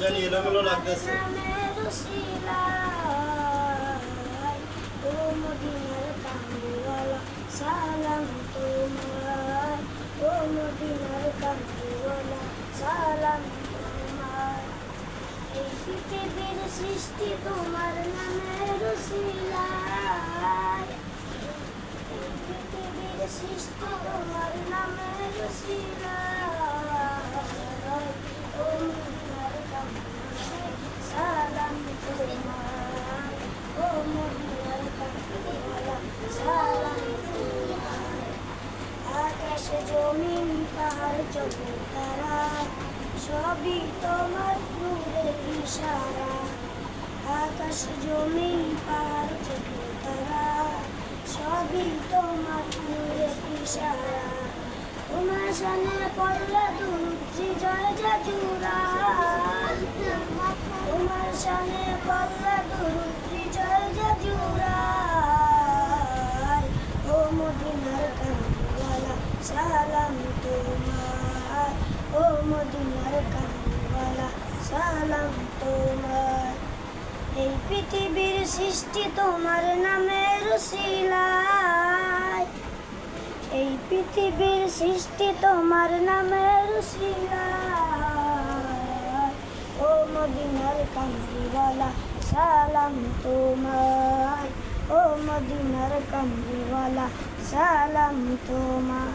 জানি এলোমেলো লাগতেছে। ও মদিনার কামলিওয়ালা সালাম তোমার, ও মদিনার কামলিওয়ালা সালাম তোমার। এই পৃথিবীর সৃষ্টি তোমার নামের উসিলায়, এই পৃথিবীর সৃষ্টি তোমার নামের উসিলায়। ও মদিনার কামলিওয়ালা সালাম তোমার, ও মদিনার কামলিওয়ালা সালাম তোমার। আকাশ জমিন পাহাড় জগৎ তারা সবই তোমার নূরের ইশারা। আকাশ জমিন পাহাড় জগৎ তারা সবই তোমার নূরের ইশারা। তোমার শানে পড়লে দুরুদ জয় জাজুরান, তোমার শানে পড়লে দুরুদ জয় জাজুরান। ও মদিনার কামলিওয়ালা সালাম তোমার, ও মদিনার কামলিওয়ালা সালাম তোমার। এই পৃথিবীর সৃষ্টি তোমার নামের উসিলায়, এই পৃথিবীর সৃষ্টি তোমার নামের উসিলায়। ও মদিনার কামলিওয়ালা সালাম তোমার, ও মদিনার কামলিওয়ালা সালাম তোমার।